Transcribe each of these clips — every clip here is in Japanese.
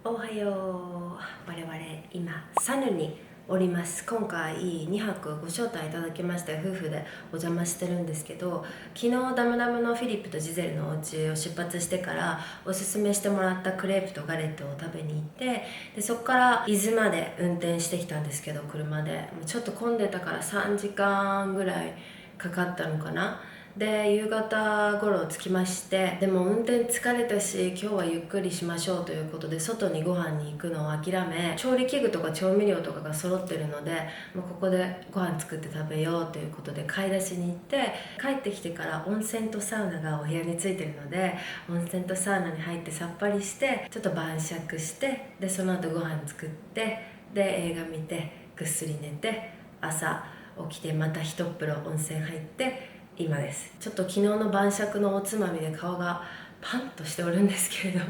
おはよう。我々今サヌにおります。今回2泊ご招待いただきまして夫婦でお邪魔してるんですけど、昨日ダムダムのフィリップとジゼルのお家を出発してからおすすめしてもらったクレープとガレットを食べに行って、でそこから伊豆まで運転してきたんですけど、車でもうちょっと混んでたから3時間ぐらいかかったのかな。で夕方頃着きまして、でも運転疲れたし今日はゆっくりしましょうということで外にご飯に行くのを諦め、調理器具とか調味料とかが揃ってるのでもうここでご飯作って食べようということで買い出しに行って、帰ってきてから温泉とサウナがお部屋についてるので温泉とサウナに入ってさっぱりしてちょっと晩酌して、でその後ご飯作って、で映画見てぐっすり寝て、朝起きてまた一風呂温泉入って今です。ちょっと昨日の晩酌のおつまみで顔がパンとしておるんですけれども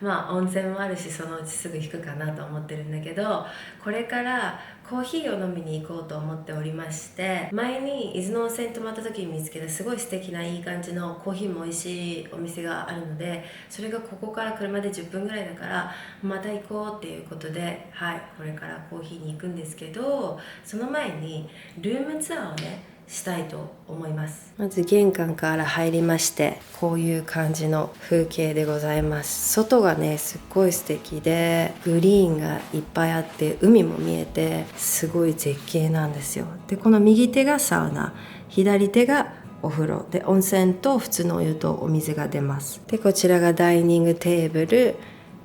まあ温泉もあるしそのうちすぐ引くかなと思ってるんだけど、これからコーヒーを飲みに行こうと思っておりまして、前に伊豆の温泉に泊まった時に見つけたすごい素敵ないい感じのコーヒーも美味しいお店があるので、それがここから車で10分ぐらいだからまた行こうっていうことで、これからコーヒーに行くんですけど、その前にルームツアーをねしたいと思います。まず玄関から入りまして、こういう感じの風景でございます。外がねすっごい素敵でグリーンがいっぱいあって海も見えてすごい絶景なんですよ。でこの右手がサウナ、左手がお風呂で温泉と普通のお湯とお水が出ます。でこちらがダイニングテーブル、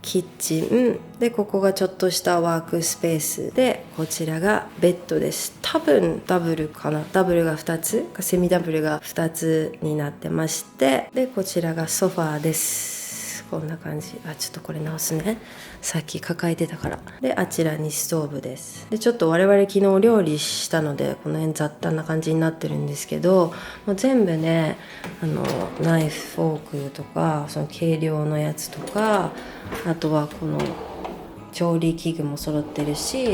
キッチンで、ここがちょっとしたワークスペースで、こちらがベッドです。多分ダブルかな、ダブルが2つかセミダブルが2つになってまして、でこちらがソファーです。こんな感じ。ちょっとこれ直すね、さっき抱えてたから。であちらにストーブです。でちょっと我々昨日料理したのでこの辺雑多な感じになってるんですけど、もう全部ねナイフフォークとかその計量のやつとか、あとはこの調理器具も揃ってるし、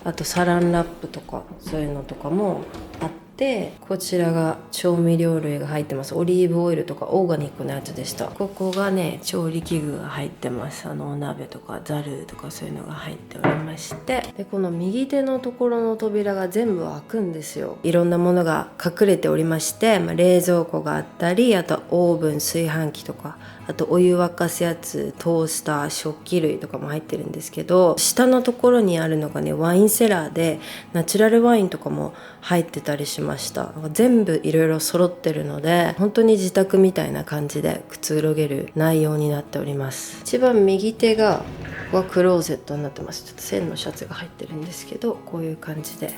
あとサランラップとかそういうのとかもあって、こちらが調味料類が入ってます。オリーブオイルとかオーガニックのやつでした。ここがね調理器具が入ってます。お鍋とかザルとかそういうのが入っておりまして、でこの右手のところの扉が全部開くんですよ。いろんなものが隠れておりまして、冷蔵庫があったり、あとオーブン、炊飯器とか、あとお湯沸かすやつ、トースター、食器類とかも入ってるんですけど、下のところにあるのがねワインセラーでナチュラルワインとかも入ってたりしました。全部いろいろ揃ってるので本当に自宅みたいな感じでくつろげる内容になっております。一番右手がここはクローゼットになってます。ちょっと線のシャツが入ってるんですけど、こういう感じで、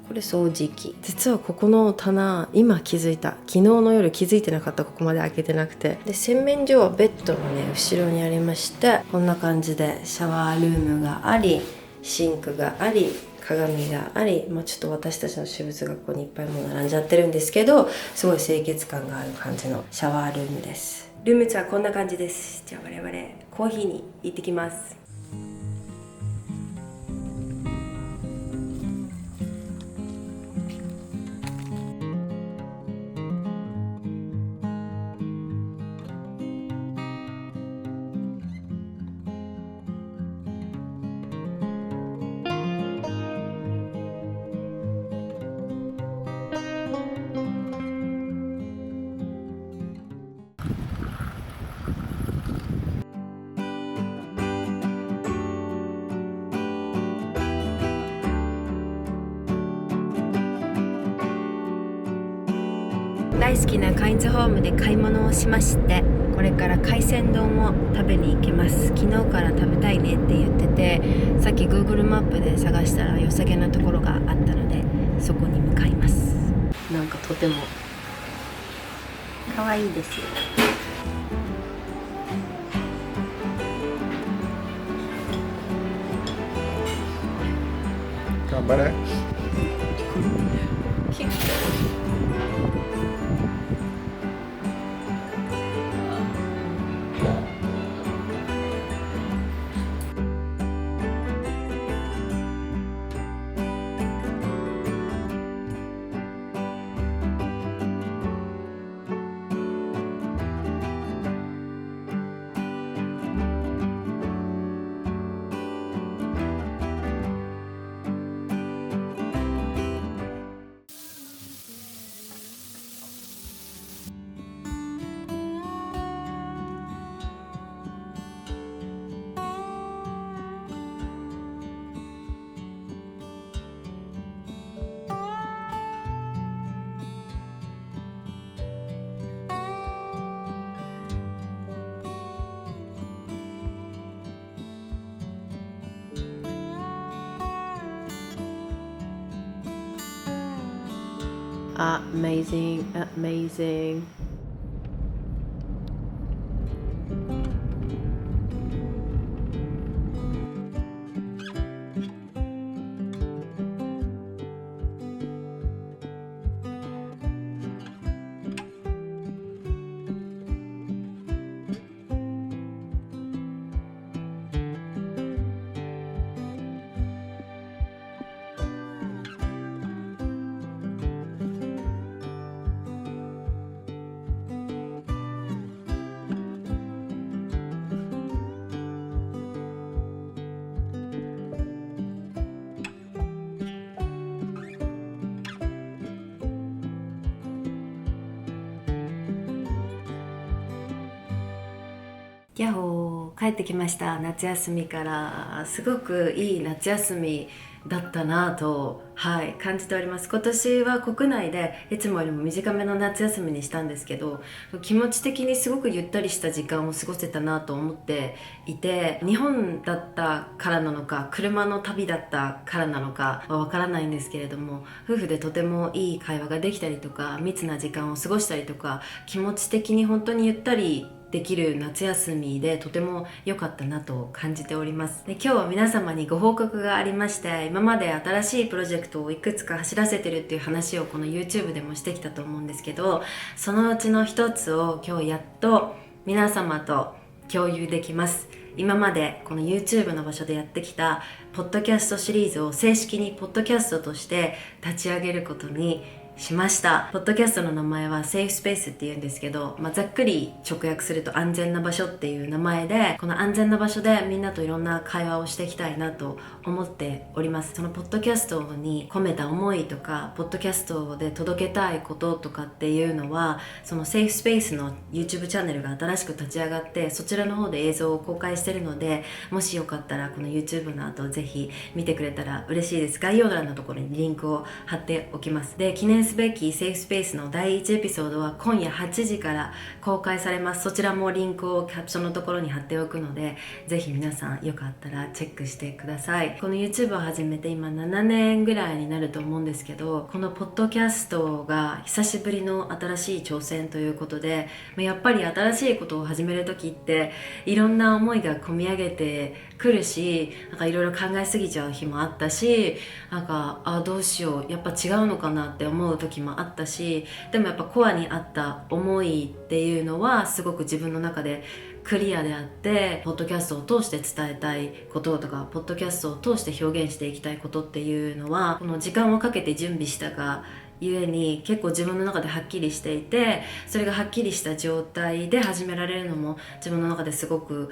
これ掃除機。実はここの棚今気づいた、昨日の夜気づいてなかった。ここまで開けてなくて、で洗面所はベッドのね後ろにありまして、こんな感じでシャワールームがあり、シンクがあり、鏡があり、ちょっと私たちの私物がここにいっぱいもう並んじゃってるんですけど、すごい清潔感がある感じのシャワールームです。ルームツアーこんな感じです。じゃあ我々コーヒーに行ってきます。大好きなカインズホームで買い物をしまして、これから海鮮丼を食べに行きます。昨日から食べたいねって言ってて、さっき Google マップで探したら良さげなところがあったのでそこに向かいます。なんかとても可愛いですよ。頑張れ。amazing, amazing. ヤッホー、帰ってきました。夏休みから。すごくいい夏休みだったなと、感じております。今年は国内でいつもよりも短めの夏休みにしたんですけど、気持ち的にすごくゆったりした時間を過ごせたなと思っていて、日本だったからなのか車の旅だったからなのかはわからないんですけれども、夫婦でとてもいい会話ができたりとか、密な時間を過ごしたりとか、気持ち的に本当にゆったりできる夏休みでとても良かったなと感じております。で、今日は皆様にご報告がありまして、今まで新しいプロジェクトをいくつか走らせてるっていう話をこの YouTube でもしてきたと思うんですけど、そのうちの一つを今日やっと皆様と共有できます。今までこの YouTube の場所でやってきたポッドキャストシリーズを正式にポッドキャストとして立ち上げることにしました。ポッドキャストの名前はセーフスペースって言うんですけど、ざっくり直訳すると安全な場所っていう名前で、この安全な場所でみんなといろんな会話をしていきたいなと思っております。そのポッドキャストに込めた思いとか、ポッドキャストで届けたいこととかっていうのは、そのセーフスペースの YouTube チャンネルが新しく立ち上がって、そちらの方で映像を公開してるので、もしよかったらこの YouTube の後ぜひ見てくれたら嬉しいです。概要欄のところにリンクを貼っておきます。で、記念すべきセーフスペースの第1エピソードは今夜8時から公開されます。そちらもリンクをキャプションのところに貼っておくので、ぜひ皆さんよかったらチェックしてください。この YouTube を始めて今7年ぐらいになると思うんですけど、このポッドキャストが久しぶりの新しい挑戦ということで、やっぱり新しいことを始める時っていろんな思いが込み上げてくるし、いろいろ考えすぎちゃう日もあったし、どうしよう、やっぱ違うのかなって思う時もあったし、でもやっぱコアにあった思いっていうのはすごく自分の中でクリアであって、ポッドキャストを通して伝えたいこととか、ポッドキャストを通して表現していきたいことっていうのは、この時間をかけて準備したがゆえに結構自分の中ではっきりしていて、それがはっきりした状態で始められるのも自分の中ですごく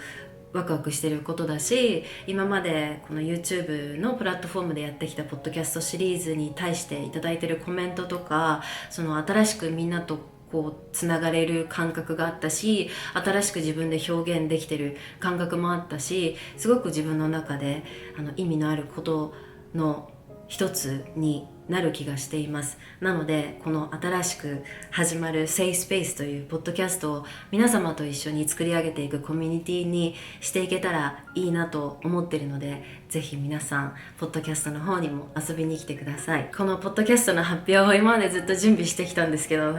ワクワクしてることだし、今までこの YouTube のプラットフォームでやってきたポッドキャストシリーズに対していただいてるコメントとか、その新しくみんなとつながれる感覚があったし、新しく自分で表現できてる感覚もあったし、すごく自分の中で意味のあることの一つになる気がしています。なのでこの新しく始まるセイスペースというポッドキャストを皆様と一緒に作り上げていくコミュニティにしていけたらいいなと思っているので、ぜひ皆さんポッドキャストの方にも遊びに来てください。このポッドキャストの発表を今までずっと準備してきたんですけど、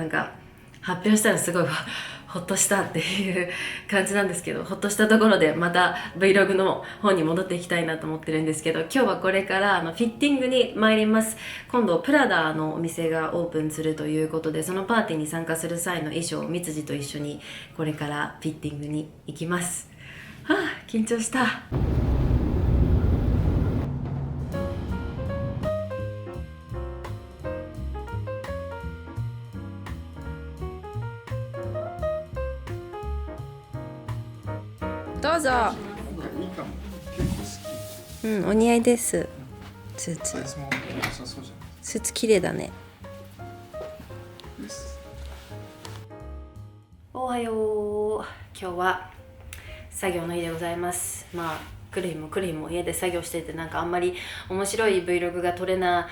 発表したらすごいほっとしたっていう感じなんですけど、ほっとしたところでまた Vlog の方に戻っていきたいなと思ってるんですけど、今日はこれからフィッティングに参ります。今度プラダのお店がオープンするということで、そのパーティーに参加する際の衣装をみつじと一緒にこれからフィッティングに行きます。緊張した。どうぞ。お似合いです。スーツ。スーツ綺麗だね。おはよう。今日は作業の日でございます。来る日も家で作業してて、あんまり面白い Vlog が撮れな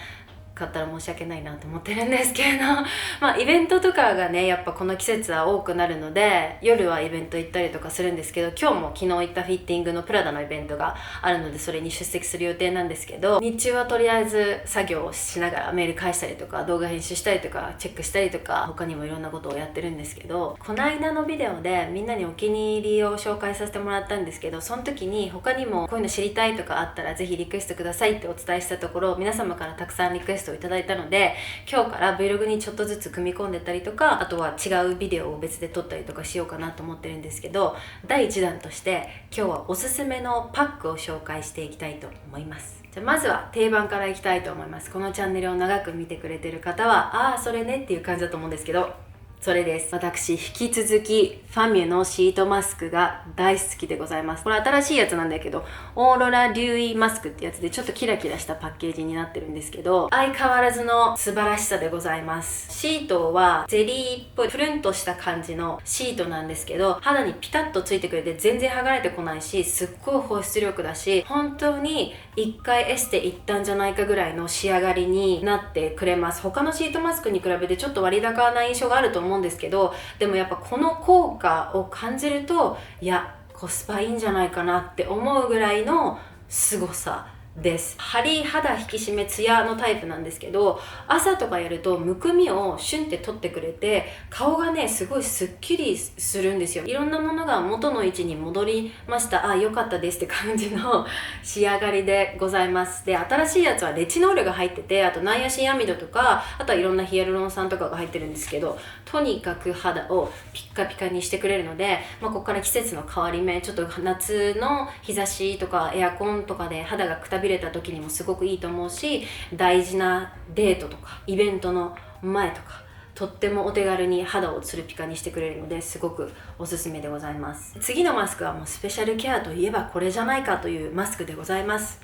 かったら申し訳ないなと思ってるんですけどイベントとかがねやっぱこの季節は多くなるので、夜はイベント行ったりとかするんですけど、今日も昨日行ったフィッティングのプラダのイベントがあるので、それに出席する予定なんですけど、日中はとりあえず作業をしながらメール返したりとか動画編集したりとかチェックしたりとか、他にもいろんなことをやってるんですけど、この間のビデオでみんなにお気に入りを紹介させてもらったんですけど、その時に他にもこういうの知りたいとかあったらぜひリクエストくださいってお伝えしたところ、皆様からたくさんリクエストをいただいたので、今日から Vlog にちょっとずつ組み込んでたりとか、あとは違うビデオを別で撮ったりとかしようかなと思ってるんですけど、第1弾として今日はおすすめのパックを紹介していきたいと思います。じゃあまずは定番からいきたいと思います。このチャンネルを長く見てくれてる方はそれねっていう感じだと思うんですけど、それです。私引き続きファミュのシートマスクが大好きでございます。これ新しいやつなんだけど、オーロラデューイマスクってやつでちょっとキラキラしたパッケージになってるんですけど、相変わらずの素晴らしさでございます。シートはゼリーっぽいプルンとした感じのシートなんですけど、肌にピタッとついてくれて全然剥がれてこないし、すっごい保湿力だし、本当に一回エステ行ったんじゃないかぐらいの仕上がりになってくれます。他のシートマスクに比べてちょっと割高な印象があると思うんですけど、でもやっぱこの効果を感じると、いやコスパいいんじゃないかなって思うぐらいの凄さです。ハリ肌引き締めツヤのタイプなんですけど、朝とかやるとむくみをシュンって取ってくれて、顔がねすごいスッキリするんですよ。いろんなものが元の位置に戻りました。良かったですって感じの仕上がりでございます。で、新しいやつはレチノールが入ってて、あとナイアシンアミドとか、あとはいろんなヒアルロン酸とかが入ってるんですけど、とにかく肌をピッカピカにしてくれるので、ここから季節の変わり目、ちょっと夏の日差しとかエアコンとかで肌がくたびれた時にもすごくいいと思うし、大事なデートとかイベントの前とかとってもお手軽に肌をツルピカにしてくれるので、すごくおすすめでございます。次のマスクはもうスペシャルケアといえばこれじゃないかというマスクでございます。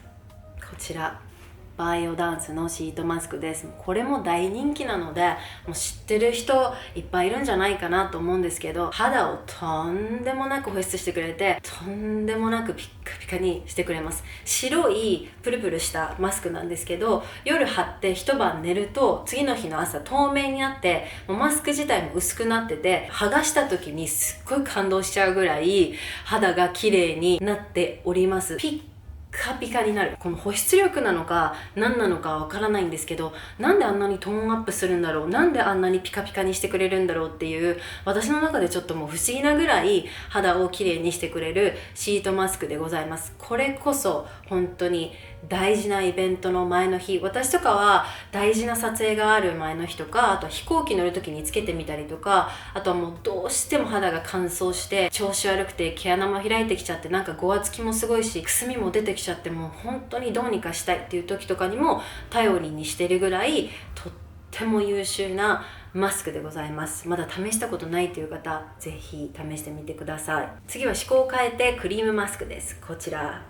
こちらバイオダンスのシートマスクです。これも大人気なので、もう知ってる人いっぱいいるんじゃないかなと思うんですけど、肌をとんでもなく保湿してくれて、とんでもなくピッカピカにしてくれます。白いプルプルしたマスクなんですけど、夜貼って一晩寝ると次の日の朝透明になって、もうマスク自体も薄くなってて、剥がした時にすっごい感動しちゃうぐらい肌が綺麗になっております。ピッカピカになる。この保湿力なのか何なのかわからないんですけど、なんであんなにトーンアップするんだろう、なんであんなにピカピカにしてくれるんだろうっていう、私の中でちょっともう不思議なぐらい肌をきれいにしてくれるシートマスクでございます。これこそ本当に大事なイベントの前の日、私とかは大事な撮影がある前の日とか、あと飛行機乗る時につけてみたりとか、あとはもうどうしても肌が乾燥して調子悪くて毛穴も開いてきちゃって、なんかごわつきもすごいしくすみも出てきちゃって、もう本当にどうにかしたいっていう時とかにも頼りにしてるぐらいとっても優秀なマスクでございます。まだ試したことないという方、ぜひ試してみてください。次は思考を変えてクリームマスクです。こちら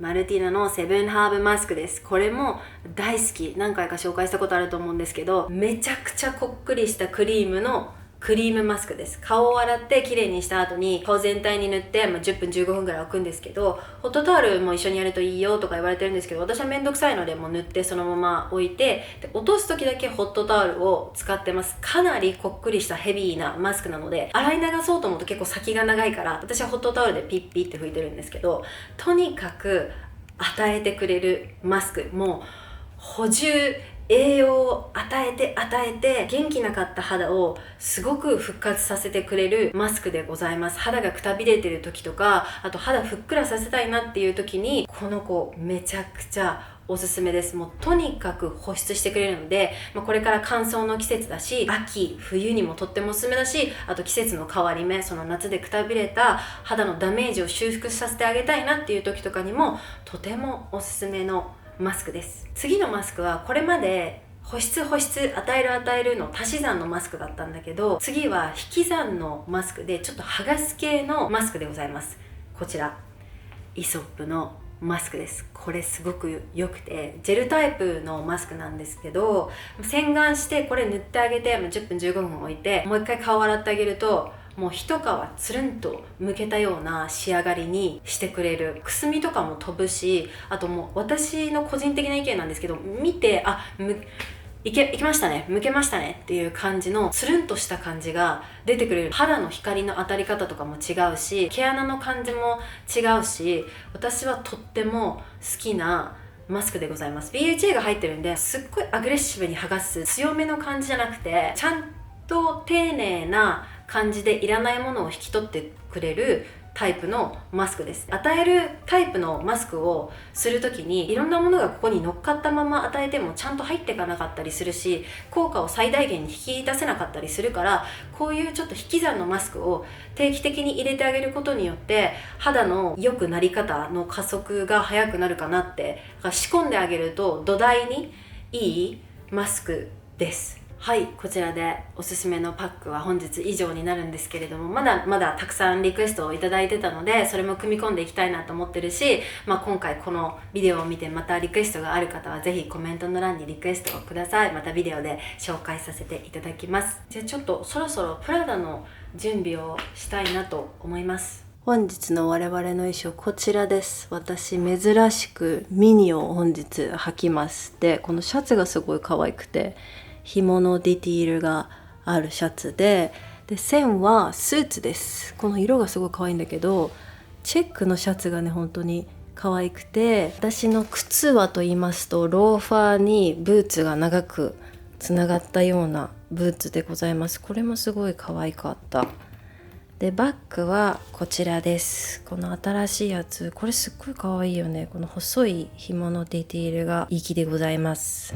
マルティナのセブンハーブマスクです。これも大好き。何回か紹介したことあると思うんですけど、めちゃくちゃこっくりしたクリームのクリームマスクです。顔を洗ってきれいにした後に顔全体に塗って、10分15分ぐらい置くんですけど、ホットタオルも一緒にやるといいよとか言われてるんですけど、私はめんどくさいのでもう塗ってそのまま置いて、で落とす時だけホットタオルを使ってます。かなりこっくりしたヘビーなマスクなので、洗い流そうと思うと結構先が長いから、私はホットタオルでピッピッって拭いてるんですけど、とにかく与えてくれるマスク、もう補充栄養を与えて元気なかった肌をすごく復活させてくれるマスクでございます。肌がくたびれてる時とか、あと肌ふっくらさせたいなっていう時にこの子めちゃくちゃおすすめです。もうとにかく保湿してくれるので、これから乾燥の季節だし、秋冬にもとってもおすすめだし、あと季節の変わり目、その夏でくたびれた肌のダメージを修復させてあげたいなっていう時とかにもとてもおすすめのマスクです。次のマスクはこれまで保湿与えるの足し算のマスクだったんだけど、次は引き算のマスクでちょっと剥がす系のマスクでございます。こちらイソップのマスクです。これすごく良くて、ジェルタイプのマスクなんですけど、洗顔してこれ塗ってあげて10分15分置いてもう一回顔洗ってあげると、もう一皮つるんと剥けたような仕上がりにしてくれる。くすみとかも飛ぶし、あともう私の個人的な意見なんですけど、見ていけましたね、剥けましたねっていう感じのつるんとした感じが出てくれる。肌の光の当たり方とかも違うし、毛穴の感じも違うし、私はとっても好きなマスクでございます。 BHA が入ってるんで、すっごいアグレッシブに剥がす強めの感じじゃなくて、ちゃんと丁寧な感じでいらないものを引き取ってくれるタイプのマスクです。与えるタイプのマスクをするときに、いろんなものがここに乗っかったまま与えてもちゃんと入っていかなかったりするし、効果を最大限に引き出せなかったりするから、こういうちょっと引き算のマスクを定期的に入れてあげることによって肌の良くなり方の加速が早くなるかなって。だから仕込んであげると土台にいいマスクです。はい、こちらでおすすめのパックは本日以上になるんですけれども、まだまだたくさんリクエストをいただいてたので、それも組み込んでいきたいなと思ってるし、今回このビデオを見てまたリクエストがある方はぜひコメントの欄にリクエストをください。またビデオで紹介させていただきます。じゃあちょっとそろそろプラダの準備をしたいなと思います。本日の我々の衣装こちらです。私珍しくミニを本日履きます。で、このシャツがすごい可愛くて、紐のディティールがあるシャツで、線はスーツです。この色がすごい可愛いんだけど、チェックのシャツがね本当に可愛くて、私の靴はと言いますと、ローファーにブーツが長くつながったようなブーツでございます。これもすごい可愛かった。で、バッグはこちらです。この新しいやつ、これすっごい可愛いよね。この細い紐のディティールが粋でございます。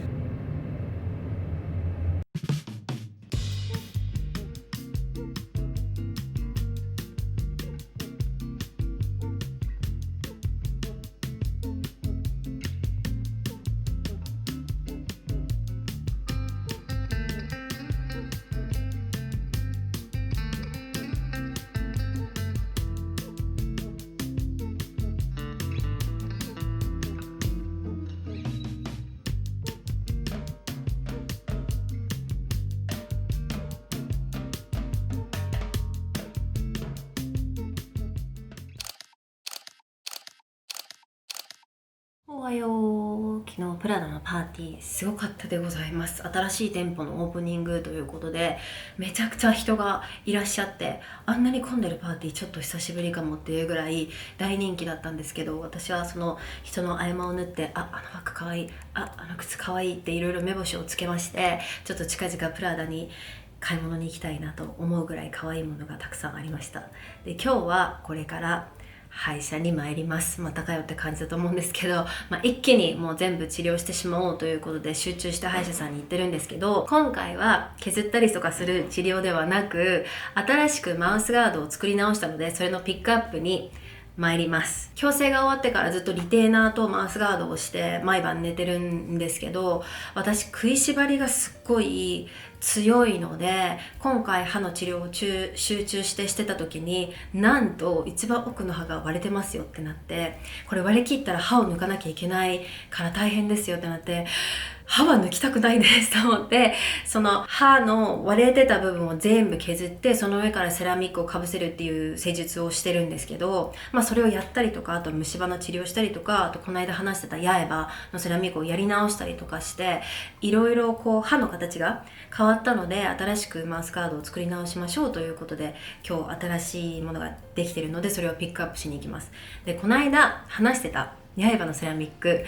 おはよう。昨日プラダのパーティーすごかったでございます。新しい店舗のオープニングということで、めちゃくちゃ人がいらっしゃって、あんなに混んでるパーティーちょっと久しぶりかもっていうぐらい大人気だったんですけど、私はその人の合間を縫って、あのバッグかわいい、あの靴かわいいっていろいろ目星をつけまして、ちょっと近々プラダに買い物に行きたいなと思うぐらい可愛いものがたくさんありました。で、今日はこれから歯医者に参ります。またかよって感じだと思うんですけど、一気にもう全部治療してしまおうということで集中して歯医者さんに行ってるんですけど、今回は削ったりとかする治療ではなく、新しくマウスガードを作り直したので、それのピックアップに参ります。矯正が終わってからずっとリテーナーとマウスガードをして毎晩寝てるんですけど、私食いしばりがすっごい強いので、今回歯の治療を集中してた時に、なんと一番奥の歯が割れてますよってなって、これ割れ切ったら歯を抜かなきゃいけないから大変ですよってなって、歯は抜きたくないですと思って、その歯の割れてた部分を全部削って、その上からセラミックをかぶせるっていう施術をしてるんですけど、それをやったりとか、あと虫歯の治療したりとか、あとこの間話してた八重歯のセラミックをやり直したりとかして、いろいろこう歯の形が変わったので、新しくマウスガードを作り直しましょうということで、今日新しいものができてるので、それをピックアップしに行きます。で、この間話してた八重歯のセラミック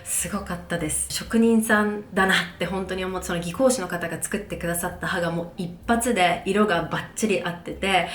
すごかったです。職人さんだなって本当に思って、その技工士の方が作ってくださった歯がもう一発で色がバッチリ合ってて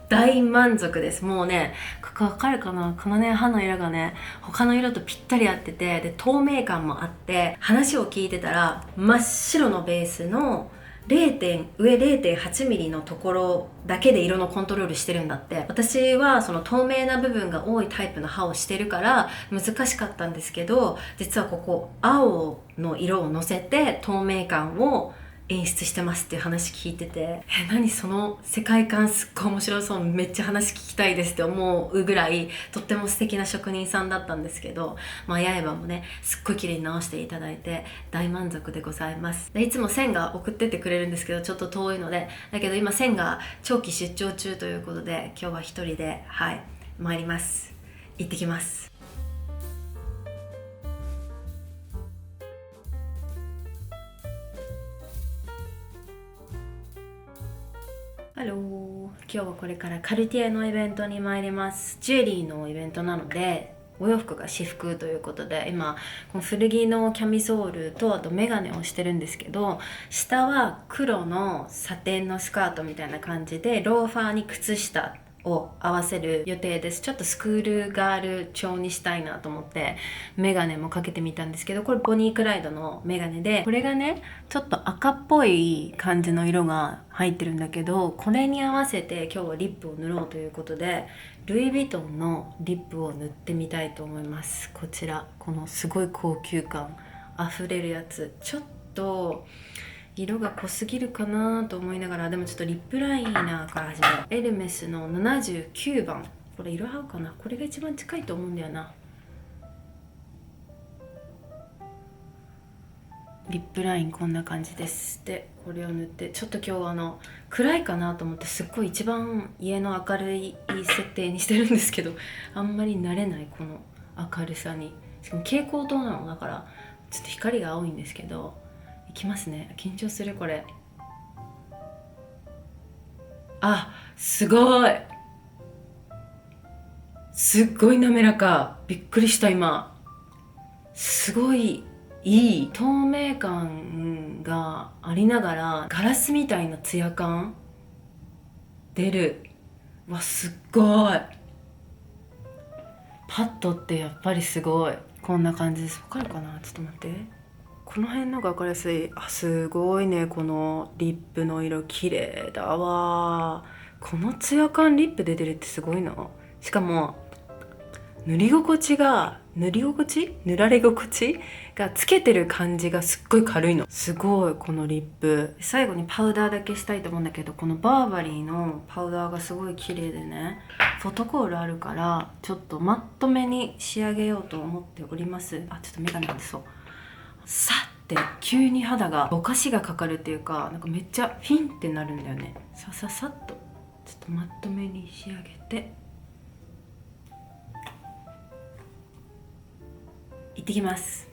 大満足です。もうね、ここわかるかな、このね歯の色がね他の色とぴったり合ってて、で透明感もあって、話を聞いてたら真っ白のベースの上 0.8 ミリのところだけで色のコントロールしてるんだって。私はその透明な部分が多いタイプの歯をしてるから難しかったんですけど、実はここ青の色をのせて透明感を演出してますっていう話聞いてて、何その世界観すっごい面白そう、めっちゃ話聞きたいですって思うぐらいとっても素敵な職人さんだったんですけど、刃もねすっごい綺麗に直していただいて大満足でございます。でいつも線が送ってってくれるんですけど、ちょっと遠いので、だけど今線が長期出張中ということで、今日は一人で参ります。行ってきます。ハロー。今日はこれからカルティエのイベントに参ります。ジュエリーのイベントなので、お洋服が私服ということで、今この古着のキャミソールとあとメガネをしてるんですけど、下は黒のサテンのスカートみたいな感じで、ローファーに靴下を合わせる予定です。ちょっとスクールガール調にしたいなと思ってメガネもかけてみたんですけど、これボニークライドのメガネで、これがねちょっと赤っぽい感じの色が入ってるんだけど、これに合わせて今日はリップを塗ろうということで、ルイ・ヴィトンのリップを塗ってみたいと思います。こちら、このすごい高級感あふれるやつ、ちょっと色が濃すぎるかなと思いながら、でもちょっとリップライナーから始める。エルメスの79番、これ色合うかな、これが一番近いと思うんだよな。リップラインこんな感じです。でこれを塗って、ちょっと今日暗いかなと思ってすっごい一番家の明るい設定にしてるんですけど、あんまり慣れないこの明るさに。しかも蛍光灯なのだからちょっと光が青いんですけど、いきますね。緊張するこれ。あ、すごいすっごい滑らか。びっくりした今。すごいいい透明感がありながらガラスみたいなツヤ感出る。わ、すっごい。パッドってやっぱりすごい。こんな感じです。わかるかな、ちょっと待って、この辺のが分かりやすい。あ、すごいね。このリップの色綺麗だわ。このツヤ感リップ出てるってすごいな。しかも塗られ心地がつけてる感じがすっごい軽いの。すごい。このリップ最後にパウダーだけしたいと思うんだけど、このバーバリーのパウダーがすごい綺麗でね、フォトコールあるからちょっとマットめに仕上げようと思っております。あ、ちょっとメガネ外そう。さって急に肌がぼかしがかかるっていうか、なんかめっちゃフィンってなるんだよね。さささっとちょっとマットめに仕上げて行ってきます。